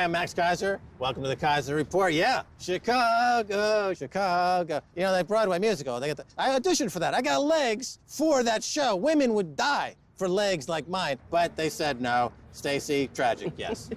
Hi, I'm Max Keiser. Welcome to the Keiser Report. Yeah, Chicago, Chicago. You know, that Broadway musical, I auditioned for that. I got legs for that show. Women would die for legs like mine, but they said no. Stacy, tragic, yes.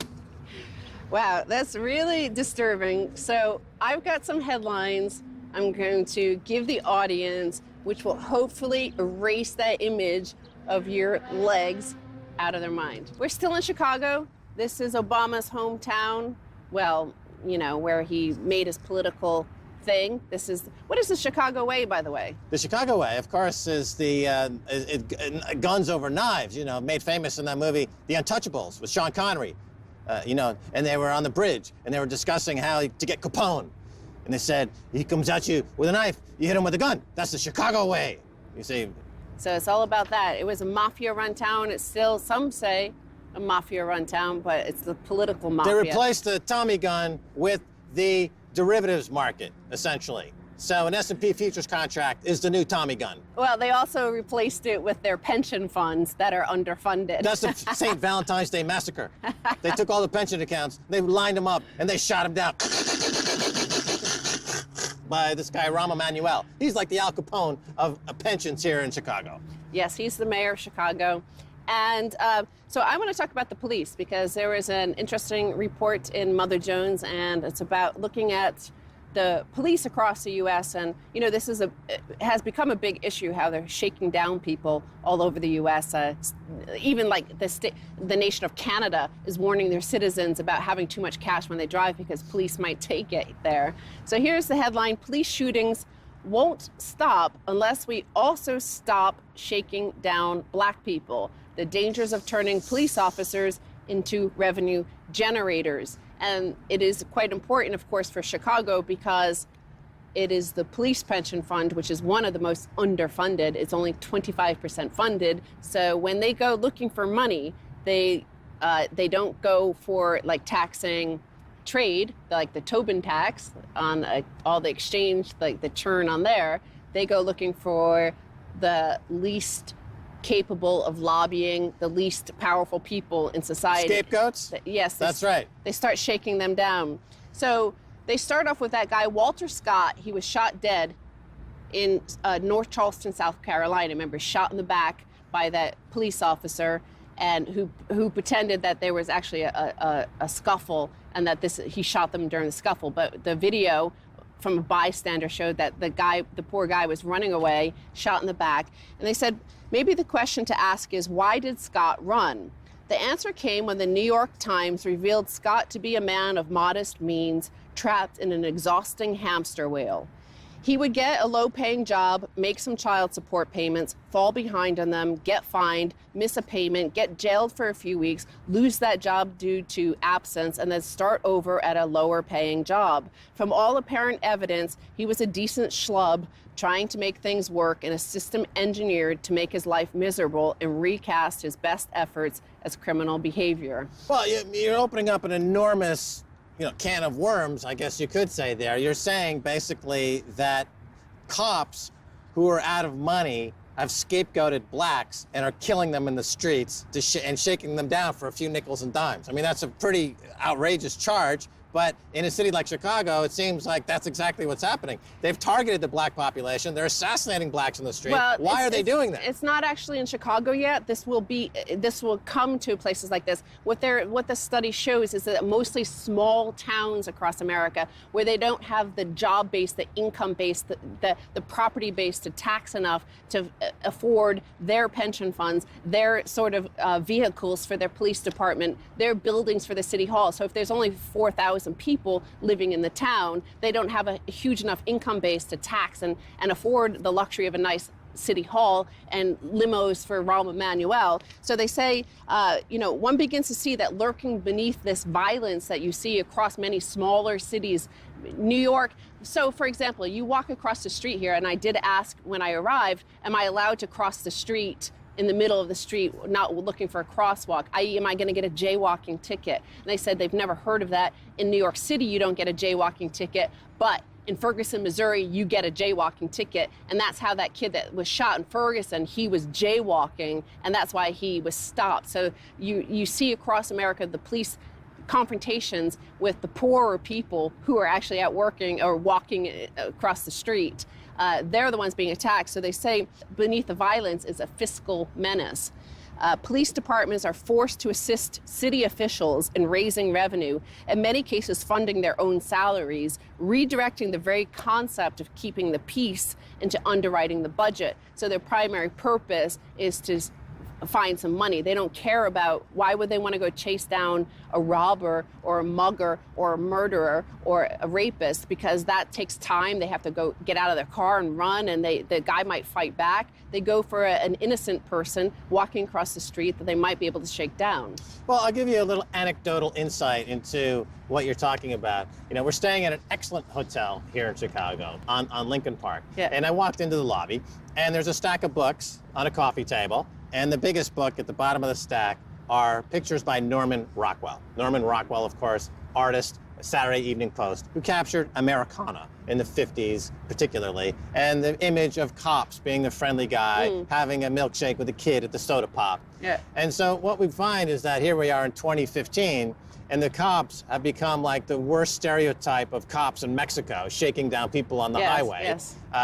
Wow, that's really disturbing. So I've got some headlines I'm going to give the audience, which will hopefully erase that image of your legs out of their mind. We're still in Chicago. This is Obama's hometown. Well, you know, where he made his political thing. What is the Chicago way, by the way? The Chicago way, of course, is the guns over knives, you know, made famous in that movie, The Untouchables, with Sean Connery. You know, and they were on the bridge, and they were discussing how to get Capone. And they said, he comes at you with a knife, you hit him with a gun. That's the Chicago way, you see. So it's all about that. It was a mafia-run town. It's still, some say, a mafia-run town, but it's the political mafia. They replaced the Tommy gun with the derivatives market, essentially. So an S&P futures contract is the new Tommy gun. Well, they also replaced it with their pension funds that are underfunded. That's the St. Valentine's Day massacre. They took all the pension accounts, they lined them up, and they shot them down by this guy, Rahm Emanuel. He's like the Al Capone of pensions here in Chicago. Yes, he's the mayor of Chicago. And so I want to talk about the police, because there was an interesting report in Mother Jones, and it's about looking at the police across the U.S. And, you know, this has become a big issue, how they're shaking down people all over the U.S. Even like the nation of Canada is warning their citizens about having too much cash when they drive because police might take it there. So here's the headline: police shootings won't stop unless we also stop shaking down black people. The dangers of turning police officers into revenue generators. And it is quite important, of course, for Chicago, because it is the police pension fund, which is one of the most underfunded. It's only 25% funded. So when they go looking for money, they don't go for like taxing trade, like the Tobin tax on all the exchange, like the churn on there. They go looking for the least capable of lobbying, the least powerful people in society. Scapegoats? Yes. That's right. They start shaking them down. So they start off with that guy, Walter Scott. He was shot dead in North Charleston, South Carolina. Remember, shot in the back by that police officer, and who pretended that there was actually a scuffle, and that he shot them during the scuffle. But the video from a bystander showed that the poor guy was running away, shot in the back. And they said, maybe the question to ask is, why did Scott run? The answer came when the New York Times revealed Scott to be a man of modest means, trapped in an exhausting hamster wheel. He would get a low-paying job, make some child support payments, fall behind on them, get fined, miss a payment, get jailed for a few weeks, lose that job due to absence, and then start over at a lower-paying job. From all apparent evidence, he was a decent schlub trying to make things work, and a system engineered to make his life miserable and recast his best efforts as criminal behavior. Well, you're opening up an enormous, you know, can of worms, I guess you could say there. You're saying basically that cops who are out of money have scapegoated blacks and are killing them in the streets and shaking them down for a few nickels and dimes. I mean, that's a pretty outrageous charge. But in a city like Chicago, it seems like that's exactly what's happening. They've targeted the black population. They're assassinating blacks in the street. Well, why are they doing that? It's not actually in Chicago yet. This will come to places like this. What the study shows is that mostly small towns across America, where they don't have the job base, the income base, the property base to tax enough to afford their pension funds, their sort of vehicles for their police department, their buildings for the city hall. So if there's only 4,000 people living in the town, they don't have a huge enough income base to tax and afford the luxury of a nice city hall and limos for Rahm Emanuel. So they say, you know, one begins to see that lurking beneath this violence that you see across many smaller cities, New York. So, for example, you walk across the street here, and I did ask when I arrived, am I allowed to cross the street in the middle of the street, not looking for a crosswalk, i.e., am I going to get a jaywalking ticket? And they said they've never heard of that. In New York City, you don't get a jaywalking ticket, but in Ferguson, Missouri, you get a jaywalking ticket. And that's how that kid that was shot in Ferguson, he was jaywalking, and that's why he was stopped. So you see across America, the police confrontations with the poorer people who are actually out working or walking across the street. They're the ones being attacked. So they say beneath the violence is a fiscal menace. Police departments are forced to assist city officials in raising revenue, in many cases funding their own salaries, redirecting the very concept of keeping the peace into underwriting the budget. So their primary purpose is to find some money. They don't care about why would they want to go chase down a robber or a mugger or a murderer or a rapist, because that takes time. They have to go get out of their car and run, and the guy might fight back. They go for an innocent person walking across the street that they might be able to shake down. Well, I'll give you a little anecdotal insight into what you're talking about. You know, we're staying at an excellent hotel here in Chicago on Lincoln Park. Yeah. And I walked into the lobby, and there's a stack of books on a coffee table. And the biggest book at the bottom of the stack are pictures by Norman Rockwell. Norman Rockwell, of course, artist, Saturday Evening Post, who captured Americana in the 50s particularly, and the image of cops being the friendly guy, having a milkshake with a kid at the soda pop. Yeah. And so what we find is that here we are in 2015, and the cops have become like the worst stereotype of cops in Mexico, shaking down people on the highway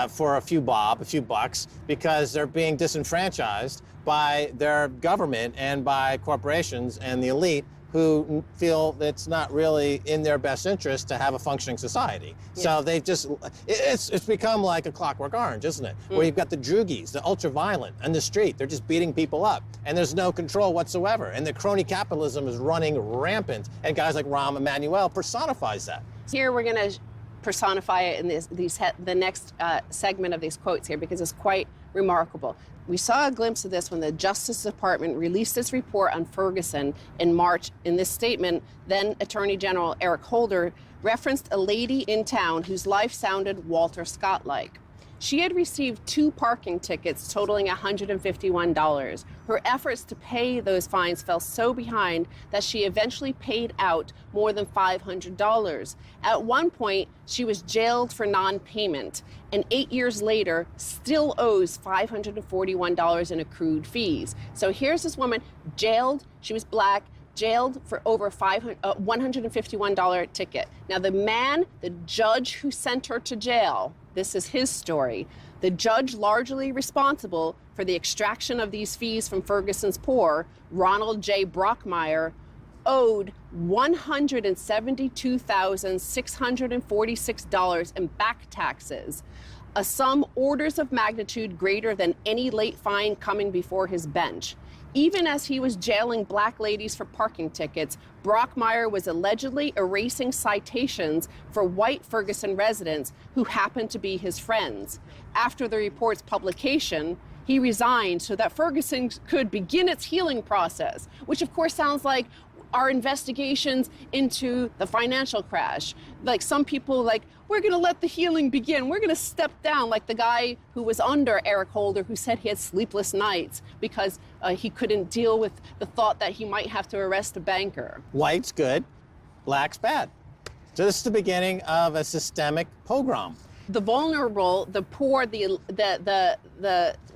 for a few bucks, because they're being disenfranchised by their government and by corporations and the elite, who feel that it's not really in their best interest to have a functioning society. Yeah. So they just, it's become like a Clockwork Orange, isn't it? Where you've got the droogies, the ultra-violent, on the street. They're just beating people up, and there's no control whatsoever. And the crony capitalism is running rampant, and guys like Rahm Emanuel personifies that. Here we're going to personify it in the next segment of these quotes here, because it's quite remarkable. We saw a glimpse of this when the Justice Department released its report on Ferguson in March. In this statement, then Attorney General Eric Holder referenced a lady in town whose life sounded Walter Scott-like. She had received 2 parking tickets totaling $151. Her efforts to pay those fines fell so behind that she eventually paid out more than $500. At one point, she was jailed for non-payment, and 8 years later, still owes $541 in accrued fees. So here's this woman jailed. She was black, jailed for over $151 ticket. Now the judge who sent her to jail, this is his story. The judge largely responsible for the extraction of these fees from Ferguson's poor, Ronald J. Brockmeyer, owed $172,646 in back taxes, a sum orders of magnitude greater than any late fine coming before his bench. Even as he was jailing black ladies for parking tickets, Brockmeyer was allegedly erasing citations for white Ferguson residents who happened to be his friends. After the report's publication, he resigned so that Ferguson could begin its healing process, which of course sounds like our investigations into the financial crash. Like some people we're gonna let the healing begin. We're gonna step down, like the guy who was under Eric Holder, who said he had sleepless nights because he couldn't deal with the thought that he might have to arrest a banker. White's good, black's bad. So this is the beginning of a systemic pogrom. The vulnerable, the poor, the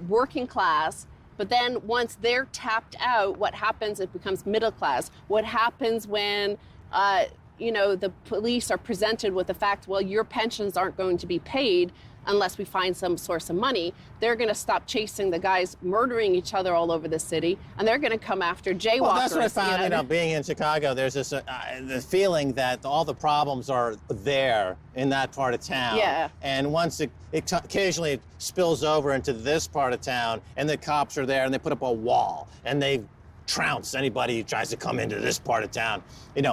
working class, but then once they're tapped out, what happens? It becomes middle class. What happens when, the police are presented with the fact, well, your pensions aren't going to be paid unless we find some source of money. They're going to stop chasing the guys murdering each other all over the city, and they're going to come after jaywalkers. Well, that's what I found, being in Chicago, there's this the feeling that all the problems are there in that part of town. Yeah. And once occasionally it spills over into this part of town, and the cops are there, and they put up a wall, and they trounce anybody who tries to come into this part of town,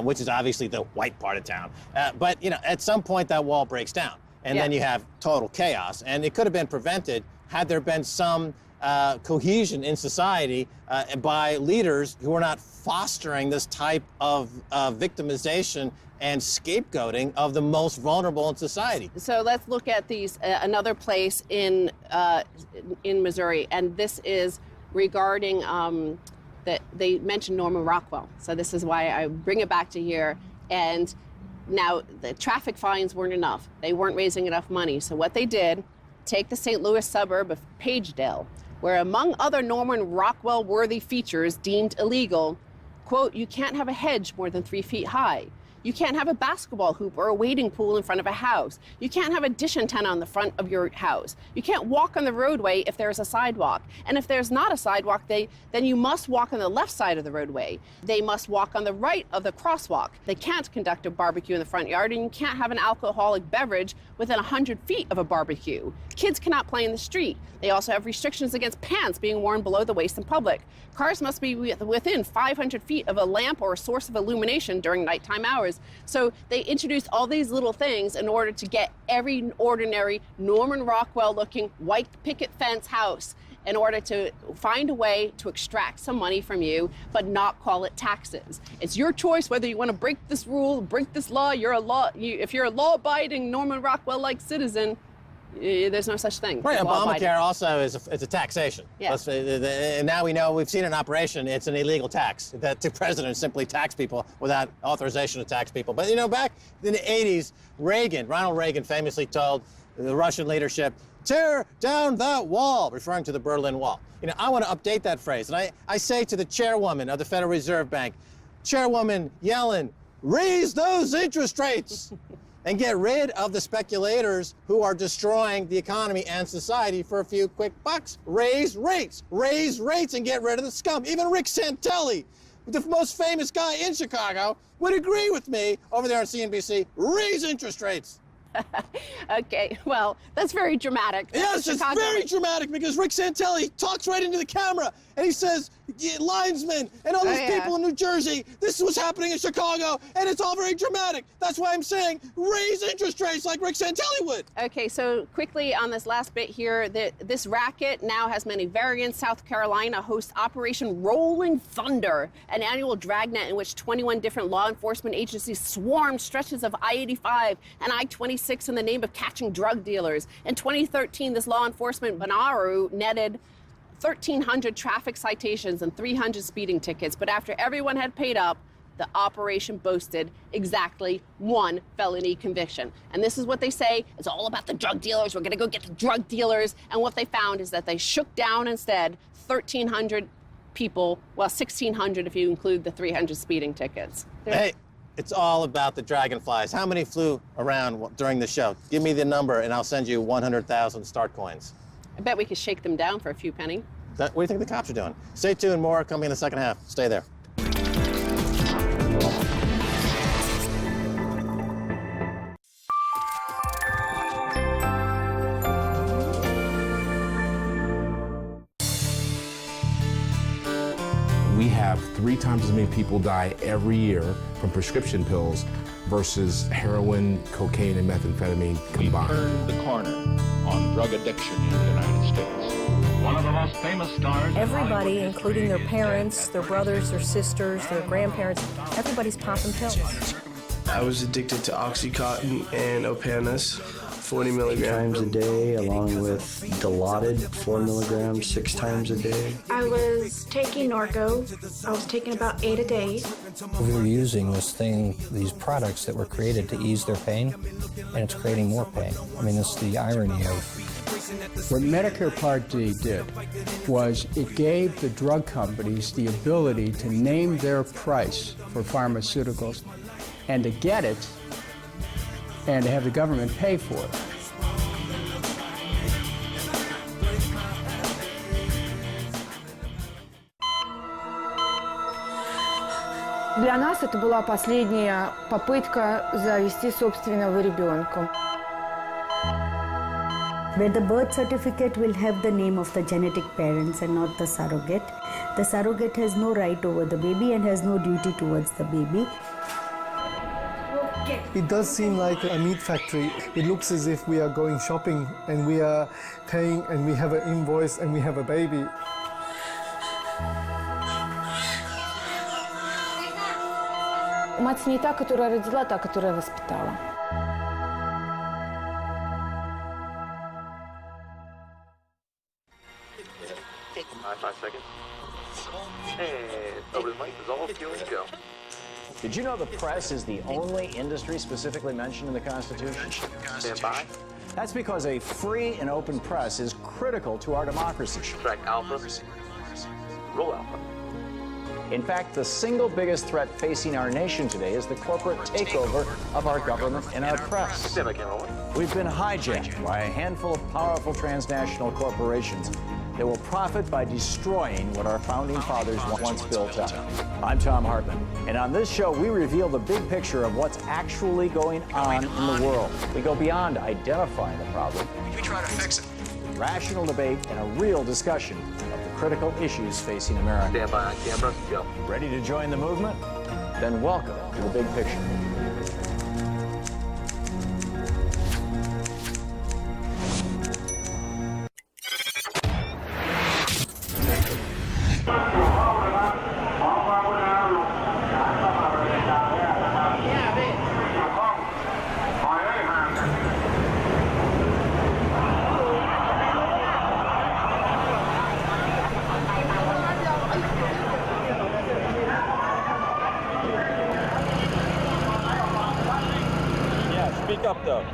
which is obviously the white part of town. But at some point that wall breaks down. And then you have total chaos. And it could have been prevented had there been some cohesion in society by leaders who are not fostering this type of victimization and scapegoating of the most vulnerable in society. So let's look at these another place in Missouri, and this is regarding that they mentioned Norman Rockwell. So this is why I bring it back to here. And now, the traffic fines weren't enough. They weren't raising enough money. So what they did, take the St. Louis suburb of Pagedale, where among other Norman Rockwell-worthy features deemed illegal, quote, you can't have a hedge more than 3 feet high. You can't have a basketball hoop or a wading pool in front of a house. You can't have a dish antenna on the front of your house. You can't walk on the roadway if there's a sidewalk. And if there's not a sidewalk, then you must walk on the left side of the roadway. They must walk on the right of the crosswalk. They can't conduct a barbecue in the front yard, and you can't have an alcoholic beverage within 100 feet of a barbecue. Kids cannot play in the street. They also have restrictions against pants being worn below the waist in public. Cars must be within 500 feet of a lamp or a source of illumination during nighttime hours. So they introduced all these little things in order to get every ordinary Norman Rockwell-looking white picket fence house in order to find a way to extract some money from you, but not call it taxes. It's your choice whether you want to break this rule, break this law. If you're a law-abiding Norman Rockwell-like citizen, there's no such thing. Right, Obamacare also is a taxation. Yeah. And now we know, we've seen in operation, it's an illegal tax. That the president simply tax people without authorization to tax people. But you know, back in the 80s, Ronald Reagan famously told the Russian leadership, tear down that wall, referring to the Berlin Wall. You know, I want to update that phrase. And I say to the chairwoman of the Federal Reserve Bank, Chairwoman Yellen, raise those interest rates. And get rid of the speculators who are destroying the economy and society for a few quick bucks. Raise rates and get rid of the scum. Even Rick Santelli, the most famous guy in Chicago, would agree with me over there on CNBC, raise interest rates. Okay, well, that's very dramatic. Yes, it's very dramatic because Rick Santelli talks right into the camera and he says, linesmen and all these people in New Jersey, this is what's happening in Chicago, and it's all very dramatic. That's why I'm saying raise interest rates like Rick Santelli would. Okay, so quickly on this last bit here, this racket now has many variants. South Carolina hosts Operation Rolling Thunder, an annual dragnet in which 21 different law enforcement agencies swarm stretches of I-85 and I-26 in the name of catching drug dealers. In 2013, this law enforcement Bonnaroo netted 1,300 traffic citations and 300 speeding tickets. But after everyone had paid up, the operation boasted exactly one felony conviction. And this is what they say, it's all about the drug dealers. We're gonna go get the drug dealers. And what they found is that they shook down instead 1,300 people, well, 1,600 if you include the 300 speeding tickets. Hey, it's all about the dragonflies. How many flew around during the show? Give me the number and I'll send you 100,000 start coins. I bet we could shake them down for a few penny. What do you think the cops are doing? Stay tuned, more coming in the second half. Stay there. We have 3 times as many people die every year from prescription pills versus heroin, cocaine, and methamphetamine combined. We turned the corner on drug addiction in the United States. One of the most famous stars. Everybody, including their parents, their brothers, their sisters, their grandparents, everybody's popping pills. I was addicted to Oxycontin and Opanis, 40 milligrams a day, along with Dilaudid, 4 milligrams, 6 times a day. I was taking Norco. I was taking about 8 a day. What we were using was these products that were created to ease their pain, and it's creating more pain. I mean, it's the irony of... What Medicare Part D did was it gave the drug companies the ability to name their price for pharmaceuticals and to get it and to have the government pay for it. Для нас это была последняя попытка завести собственного ребенка. Where the birth certificate will have the name of the genetic parents and not the surrogate. The surrogate has no right over the baby and has no duty towards the baby. It does seem like a meat factory. It looks as if we are going shopping and we are paying and we have an invoice and we have a baby. Мать не та, которая родила, та, которая воспитала. Over the mic is all fuel to go. Did you know the press is the only industry specifically mentioned in the Constitution? Stand by. That's because a free and open press is critical to our democracy. Track Alpha. Roll Alpha. In fact, the single biggest threat facing our nation today is the corporate takeover of our government and our press. We've been hijacked by a handful of powerful transnational corporations that will profit by destroying what our founding fathers once built up. I'm Tom Hartman, and on this show, we reveal the big picture of what's actually going on in the world. We go beyond identifying the problem. We try to fix it. Rational debate and a real discussion of the critical issues facing America. Stand by on camera, go. Ready to join the movement? Then welcome to the big picture. Speak up, though.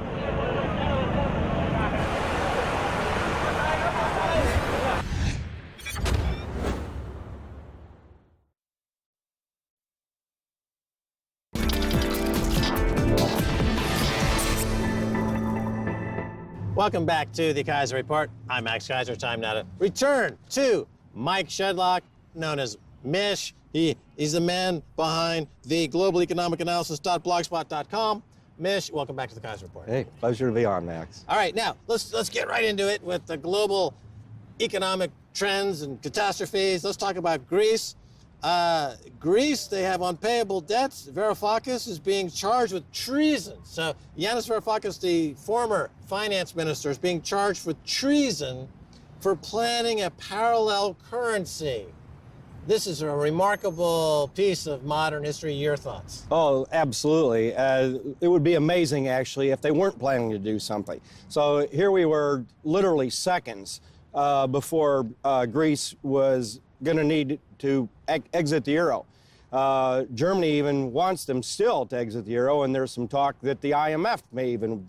Welcome back to the Keiser Report. I'm Max Keiser. Time now to return to Mike Shedlock, known as Mish. He's the man behind the Global Economic Analysis.blogspot.com. Mish, welcome back to the Keiser Report. Hey, pleasure to be on, Max. All right, now let's get right into it with the global economic trends and catastrophes. Let's talk about Greece. Greece, they have unpayable debts. Varoufakis is being charged with treason. So Yanis Varoufakis, the former finance minister, is being charged with treason for planning a parallel currency. This is a remarkable piece of modern history. Your thoughts? Oh, absolutely. It would be amazing, actually, if they weren't planning to do something. So here we were literally seconds before Greece was going to need to exit the euro. Germany even wants them still to exit the euro, and there's some talk that the IMF may even,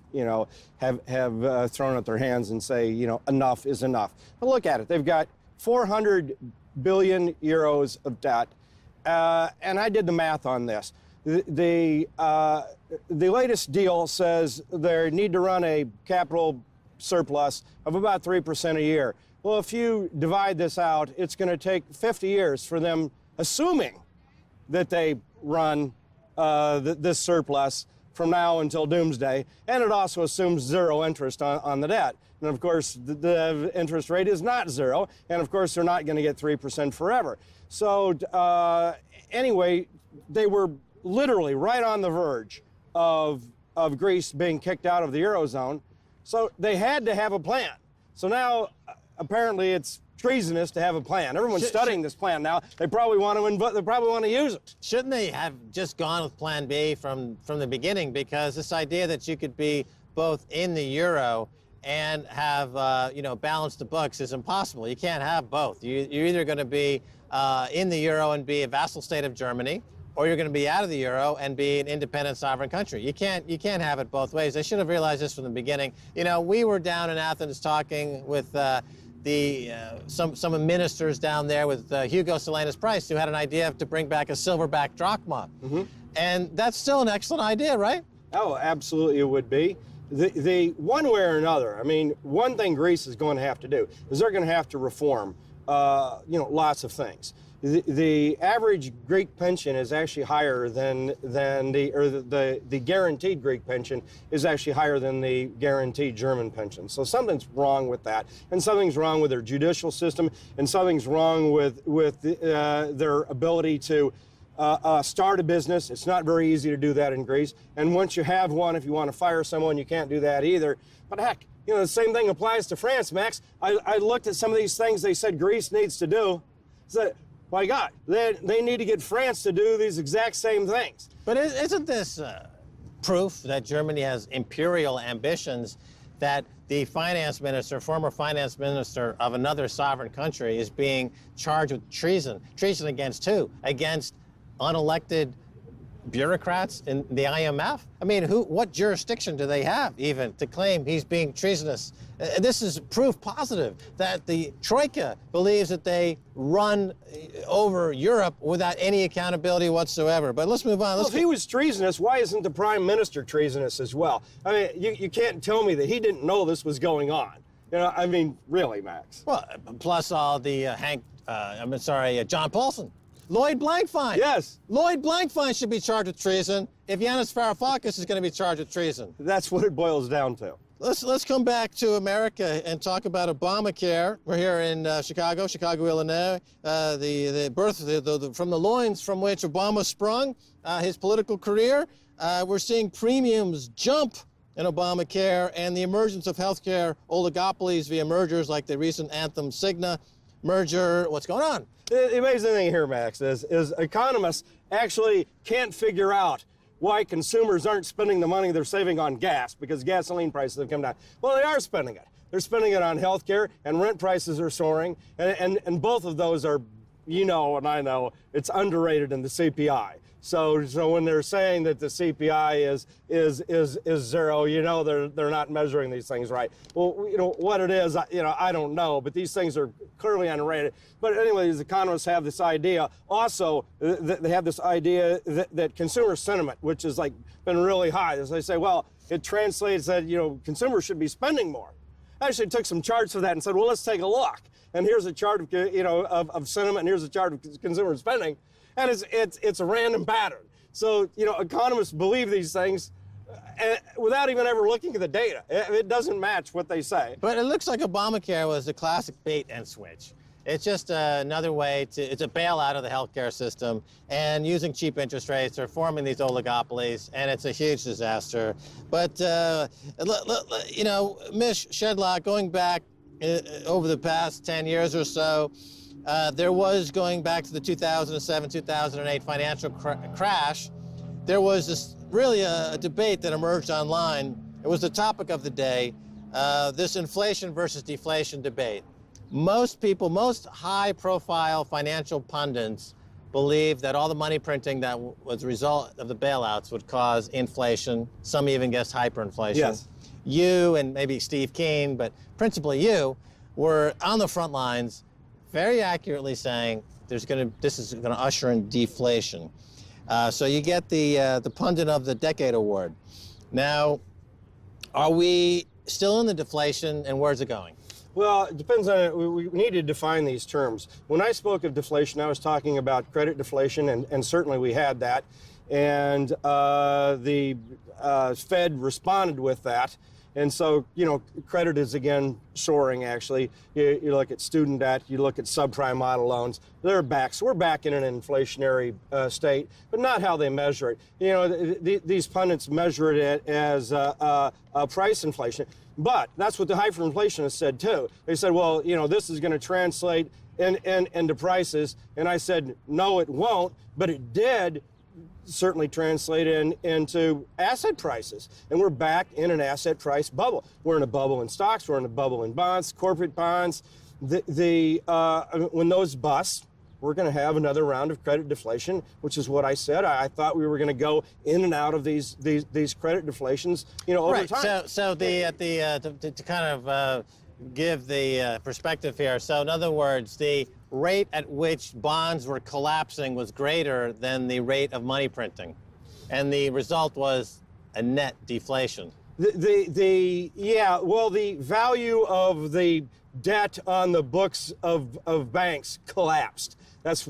have thrown up their hands and say, enough is enough. But look at it. They've got 400 billion euros of debt, and I did the math on this. The latest deal says they need to run a capital surplus of about 3% a year. Well, if you divide this out, it's going to take 50 years for them, assuming that they run this surplus from now until doomsday, and it also assumes zero interest on the debt. And of course, the interest rate is not zero, and of course, they're not going to get 3% forever. So anyway, they were literally right on the verge of Greece being kicked out of the Eurozone, so they had to have a plan. So now, apparently, it's treasonous to have a plan. Everyone's studying this plan now. They probably want to use it. Shouldn't they have just gone with Plan B from the beginning? Because this idea that you could be both in the euro and have balance the books is impossible. You can't have both. You're either going to be in the euro and be a vassal state of Germany, or you're going to be out of the euro and be an independent sovereign country. You can't have it both ways. They should have realized this from the beginning. We were down in Athens talking with some ministers down there with Hugo Salinas Price, who had an idea to bring back a silverback drachma. Mm-hmm. And that's still an excellent idea, right? Oh, absolutely it would be. The one way or another, I mean, one thing Greece is going to have to do is they're going to have to reform, lots of things. The average Greek pension is actually higher than the guaranteed Greek pension is actually higher than the guaranteed German pension. So something's wrong with that, and something's wrong with their judicial system, and something's wrong with their ability to start a business. It's not very easy to do that in Greece. And once you have one, if you want to fire someone, you can't do that either. But heck, the same thing applies to France, Max. I looked at some of these things they said Greece needs to do. So, my God, they need to get France to do these exact same things. But isn't this proof that Germany has imperial ambitions, that the finance minister, former finance minister of another sovereign country, is being charged with treason? Treason against who? Against unelected bureaucrats in the IMF? I mean, what jurisdiction do they have even to claim he's being treasonous? This is proof positive that the Troika believes that they run over Europe without any accountability whatsoever. But let's move on. Well, if he was treasonous, why isn't the prime minister treasonous as well? I mean, you can't tell me that he didn't know this was going on. You know, I mean, really, Max. Well, plus all the John Paulson. Lloyd Blankfein. Yes. Lloyd Blankfein should be charged with treason if Yanis Varoufakis is going to be charged with treason. That's what it boils down to. Let's come back to America and talk about Obamacare. We're here in Chicago, Illinois. The birth from the loins from which Obama sprung his political career. We're seeing premiums jump in Obamacare and the emergence of healthcare oligopolies via mergers like the recent Anthem-Cigna merger. What's going on? The amazing thing here, Max, is economists actually can't figure out why consumers aren't spending the money they're saving on gas because gasoline prices have come down. Well, they are spending it. They're spending it on health care, and rent prices are soaring, and both of those are, you know, and I know, it's underrated in the CPI. So when they're saying that the CPI is zero, you know they're not measuring these things right. Well, you know what it is, you know, I don't know, but these things are clearly underrated. But anyway, these economists have this idea. Also, they have this idea that consumer sentiment, which has like been really high, as they say, well, it translates that, you know, consumers should be spending more. I actually took some charts of that and said, well, let's take a look. And here's a chart of, you know, of sentiment, and here's a chart of consumer spending. And it's a random pattern. So, you know, economists believe these things without even ever looking at the data. It doesn't match what they say. But it looks like Obamacare was a classic bait and switch. It's just another way it's a bailout of the healthcare system and using cheap interest rates or forming these oligopolies, and it's a huge disaster. But, you know, Mish, Shedlock, going back over the past 10 years or so, there was, going back to the 2007-2008 financial crash, there was this really a debate that emerged online. It was the topic of the day, this inflation versus deflation debate. Most people, most high-profile financial pundits believed that all the money printing that was a result of the bailouts would cause inflation. Some even guessed hyperinflation. Yes. You and maybe Steve Keen, but principally you, were on the front lines very accurately saying this is going to usher in deflation. So you get the Pundit of the Decade Award. Now, are we still in the deflation, and where's it going? Well, it depends on, we need to define these terms. When I spoke of deflation, I was talking about credit deflation, and certainly we had that. And the Fed responded with that. And so, you know, credit is again soaring, actually. You look at student debt, you look at subprime auto loans, they're back. So we're back in an inflationary state, but not how they measure it. You know, these pundits measure it as price inflation. But that's what the hyperinflationists said, too. They said, well, you know, this is going to translate into prices. And I said, no, it won't, but it did certainly translate into asset prices. And we're back in an asset price bubble. We're in a bubble in stocks, we're in a bubble in bonds, corporate bonds. When those bust, we're going to have another round of credit deflation, which is what I said. I thought we were going to go in and out of these credit deflations, you know, over time. So to kind of give the perspective here. So in other words, the rate at which bonds were collapsing was greater than the rate of money printing, and the result was a net deflation. Yeah, well, the value of the debt on the books of banks collapsed. That's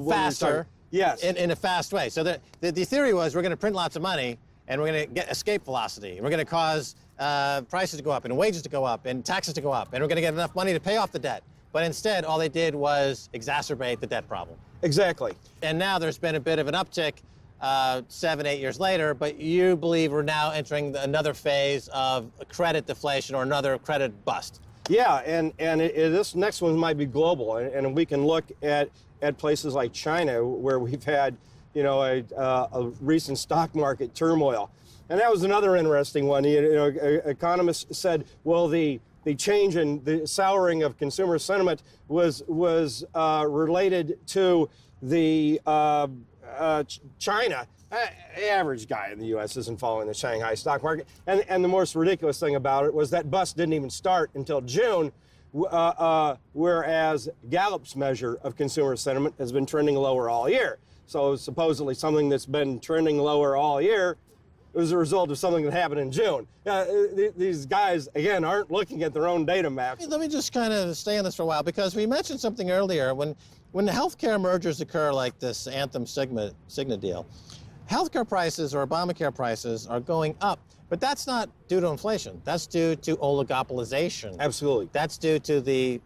faster. Yes. In a fast way. So the theory was we're going to print lots of money, and we're going to get escape velocity. We're going to cause prices to go up, and wages to go up, and taxes to go up, and we're going to get enough money to pay off the debt. But instead, all they did was exacerbate the debt problem. Exactly. And now there's been a bit of an uptick 7-8 years later, but you believe we're now entering another phase of credit deflation or another credit bust. Yeah, and this next one might be global, and we can look at places like China, where we've had, you know, a recent stock market turmoil. And that was another interesting one. You know, economists said, well, the change in the souring of consumer sentiment was related to the China, the average guy in the U.S. isn't following the Shanghai stock market. And the most ridiculous thing about it was that bust didn't even start until June, whereas Gallup's measure of consumer sentiment has been trending lower all year. So supposedly something that's been trending lower all year was a result of something that happened in June. These guys, again, aren't looking at their own data maps. Let me just kind of stay on this for a while, because we mentioned something earlier. When the healthcare mergers occur like this Anthem Cigna deal, healthcare prices or Obamacare prices are going up. But that's not due to inflation. That's due to oligopolization. Absolutely. That's due to the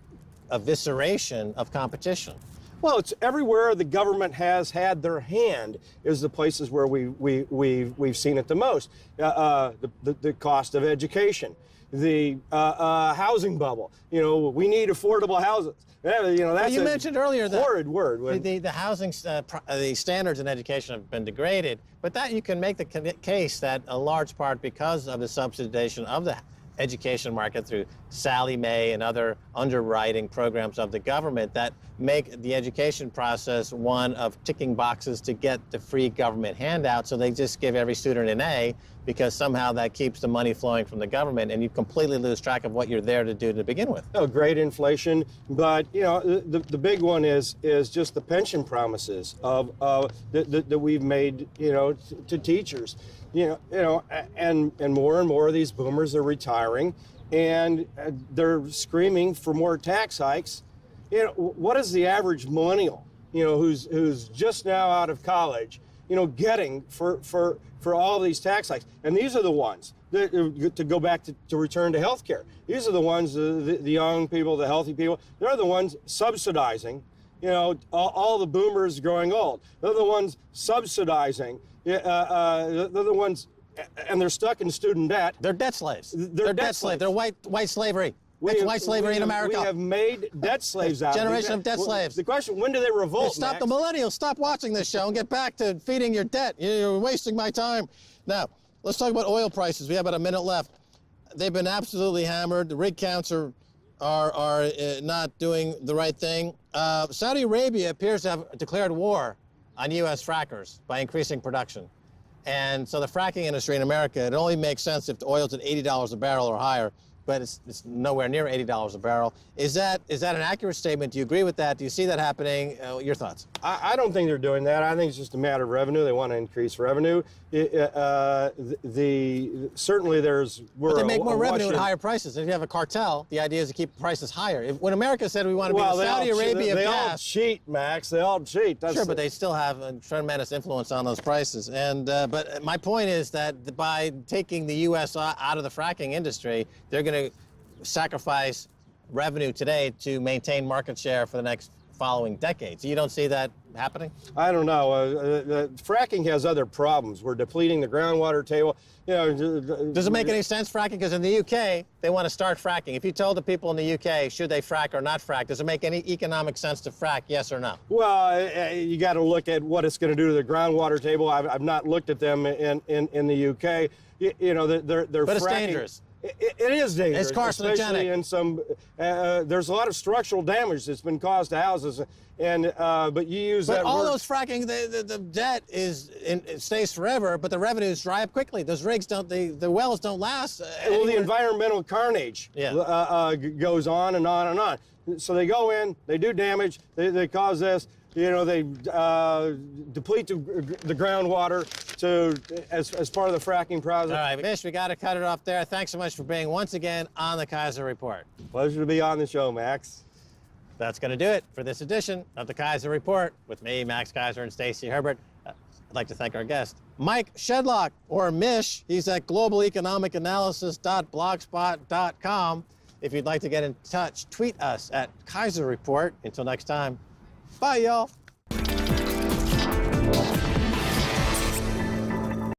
evisceration of competition. Well, it's everywhere the government has had their hand is the places where we've seen it the most. The cost of education, the housing bubble. You know, we need affordable houses. You know, that's you mentioned earlier that horrid word. The housing, the standards in education have been degraded, but that you can make the case that a large part because of the subsidization of the education market through Sally Mae and other underwriting programs of the government that make the education process one of ticking boxes to get the free government handout. So they just give every student an A because somehow that keeps the money flowing from the government, and you completely lose track of what you're there to do to begin with. Oh, great inflation, but you know the big one is just the pension promises of that we've made, you know, to teachers. You know, and more of these boomers are retiring, and they're screaming for more tax hikes. You know, what is the average millennial, you know, who's just now out of college, you know, getting for all these tax hikes? And these are the ones that, to go back to return to healthcare. These are the ones, the young people, the healthy people. They're the ones subsidizing, you know, all the boomers growing old. They're the ones subsidizing. They're the ones, and they're stuck in student debt. They're debt slaves. They're debt slaves. They're white slavery. It's white slavery in America. We have made debt slaves out of generation of debt slaves. The question, when do they revolt? Stop the millennials. Stop watching this show and get back to feeding your debt. You're wasting my time. Now, let's talk about oil prices. We have about a minute left. They've been absolutely hammered. The rig counts are not doing the right thing. Saudi Arabia appears to have declared war on U.S. frackers by increasing production. And so the fracking industry in America, it only makes sense if the oil's at $80 a barrel or higher, but it's nowhere near $80 a barrel. Is that an accurate statement? Do you agree with that? Do you see that happening? Your thoughts? I don't think they're doing that. I think it's just a matter of revenue. They want to increase revenue. Certainly there's... But they make more revenue at higher prices. If you have a cartel, the idea is to keep prices higher. When America said we want to be the Saudi Arabia of gas... They all cheat, Max. They all cheat. Sure, but they still have a tremendous influence on those prices. And but my point is that by taking the U.S. out of the fracking industry, they're going to sacrifice revenue today to maintain market share for the next following decades. You don't see that happening? I don't know. Fracking has other problems. We're depleting the groundwater table. You know, does it make any sense, fracking? Because in the UK, they want to start fracking. If you told the people in the UK, should they frack or not frack, does it make any economic sense to frack, yes or no? Well, you got to look at what it's going to do to the groundwater table. I've not looked at them in the UK. You know, they're but fracking. It's dangerous. It is dangerous. It's carcinogenic. Especially in some, there's a lot of structural damage that's been caused to houses, and but you use that. But all word. those fracking, the debt it stays forever, but the revenues dry up quickly. Those rigs don't, the wells don't last. Well, the environmental carnage goes on and on and on. So they go in, they do damage, they cause this. You know, they deplete the groundwater as part of the fracking process. All right, Mish, we got to cut it off there. Thanks so much for being once again on the Keiser Report. Pleasure to be on the show, Max. That's going to do it for this edition of the Keiser Report with me, Max Keiser, and Stacy Herbert. I'd like to thank our guest, Mike Shedlock, or Mish. He's at globaleconomicanalysis.blogspot.com. If you'd like to get in touch, tweet us at Keiser Report. Until next time, bye, y'all.